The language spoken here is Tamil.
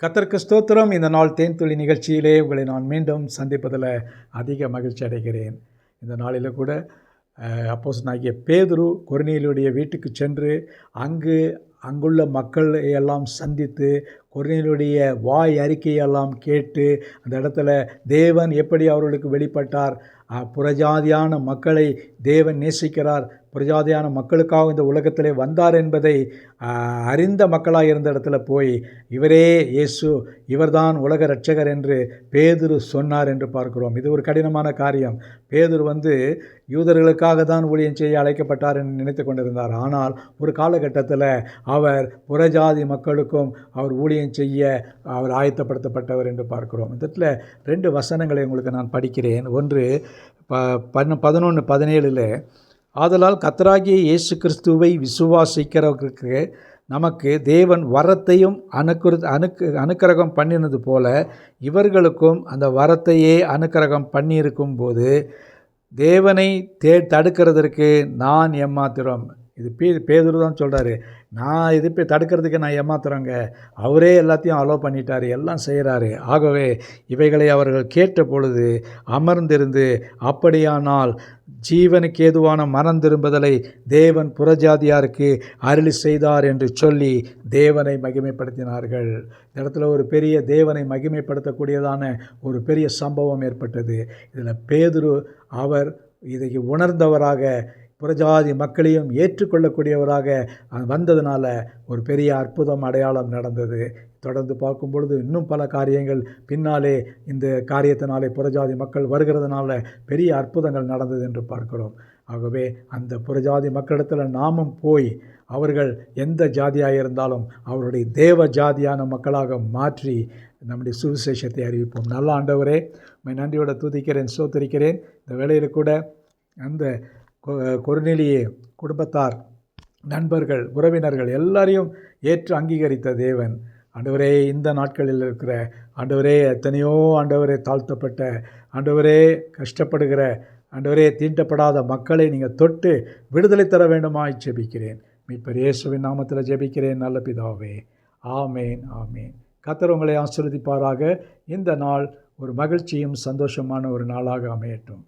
கர்த்தருக்கு ஸ்தோத்திரம். இந்த நாள் தேன்துளி நிகழ்ச்சியிலே உங்களை நான் மீண்டும் சந்திப்பதில் அதிக மகிழ்ச்சி அடைகிறேன். இந்த நாளில் கூட அப்போஸ்தலனாகிய பேதுரு கொர்நேலியுடைய வீட்டுக்கு சென்று அங்குள்ள மக்களை எல்லாம் சந்தித்து கொர்நேலியுடைய வாய் அறிக்கையெல்லாம் கேட்டு அந்த இடத்துல தேவன் எப்படி அவர்களுக்கு வெளிப்பட்டார், புறஜாதியான மக்களை தேவன் நேசிக்கிறார், புறஜாதியான மக்களுக்காக இந்த உலகத்திலே வந்தார் என்பதை அறிந்த மக்களாக இருந்த இடத்துல போய் இவரே இயேசு, இவர்தான் உலக இரட்சகர் என்று பேதுரு சொன்னார் என்று பார்க்கிறோம். இது ஒரு கடினமான காரியம். பேதுரு யூதர்களுக்காக தான் ஊழியம் செய்ய அழைக்கப்பட்டார் என்று நினைத்து கொண்டிருந்தார். ஆனால் ஒரு காலகட்டத்தில் அவர் புறஜாதி மக்களுக்கும் அவர் ஊழியம் செய்ய அவர் ஆயத்தப்படுத்தப்பட்டவர் என்று பார்க்கிறோம். இதில் 2 வசனங்களை உங்களுக்கு நான் படிக்கிறேன். ஒன்று 11:17 ஆதலால் கர்த்தராகிய இயேசு கிறிஸ்துவை விசுவாசிக்கிறவர்களுக்கு நமக்கு தேவன் வரத்தையும் அனுக்கிரகம் பண்ணினது போல இவர்களுக்கும் அந்த வரத்தையே அனுக்கிரகம் பண்ணியிருக்கும் போது தேவனை தடுக்கிறதற்கு நான் எம்மாத்திரம். இது பேதுரு தான் சொல்கிறாரு. நான் இது தடுக்கிறதுக்கு நான் ஏமாத்துறேங்க, அவரே எல்லாத்தையும் அலோவ் பண்ணிட்டார், எல்லாம் செய்கிறாரு. ஆகவே இவைகளை அவர்கள் கேட்ட பொழுது அமர்ந்திருந்து, அப்படியானால் ஜீவனுக்கு ஏதுவான மனம் திரும்புதலை தேவன் புறஜாதியாருக்கு அருளி செய்தார் என்று சொல்லி தேவனை மகிமைப்படுத்தினார்கள். இந்த இடத்துல ஒரு பெரிய தேவனை மகிமைப்படுத்தக்கூடியதான ஒரு பெரிய சம்பவம் ஏற்பட்டது. இதில் பேதுரு அவர் இதை உணர்ந்தவராக, புறஜாதி மக்களையும் ஏற்றுக்கொள்ளக்கூடியவராக வந்ததுனால ஒரு பெரிய அற்புதம் அடையாளம் நடந்தது. தொடர்ந்து பார்க்கும் பொழுது இன்னும் பல காரியங்கள் பின்னாலே இந்த காரியத்தினாலே புறஜாதி மக்கள் வருகிறதுனால பெரிய அற்புதங்கள் நடந்தது என்று பார்க்கிறோம். ஆகவே அந்த புறஜாதி மக்களிடத்தில் நாமும் போய் அவர்கள் எந்த ஜாதியாக இருந்தாலும் அவருடைய தேவ ஜாதியான மக்களாக மாற்றி நம்முடைய சுவிசேஷத்தை அறிவிப்போம். நல்ல ஆண்டவரே, நன்றியோட துதிக்கிறேன், ஸ்தோத்திரிக்கிறேன். இந்த வேளையில் கூட அந்த கொர்நேலியே குடும்பத்தார், நண்பர்கள், உறவினர்கள் எல்லாரையும் ஏற்று அங்கீகரித்த தேவன் ஆண்டவரே, இந்த நாட்களில் இருக்கிற ஆண்டவரே, எத்தனையோ ஆண்டவரே தாழ்த்தப்பட்ட ஆண்டவரே, கஷ்டப்படுகிற ஆண்டவரே, தீண்டப்படாத மக்களை நீங்கள் தொட்டு விடுதலை தர வேண்டுமாய் ஜெபிக்கிறேன். மீட்பர் இயேசுவின் நாமத்தில் ஜெபிக்கிறேன் நல்ல பிதாவே, ஆமேன், ஆமேன். கர்த்தர் உங்களை ஆசீர்வதிப்பாராக. இந்த நாள் ஒரு மகிழ்ச்சியும் சந்தோஷமான ஒரு நாளாக அமையட்டும்.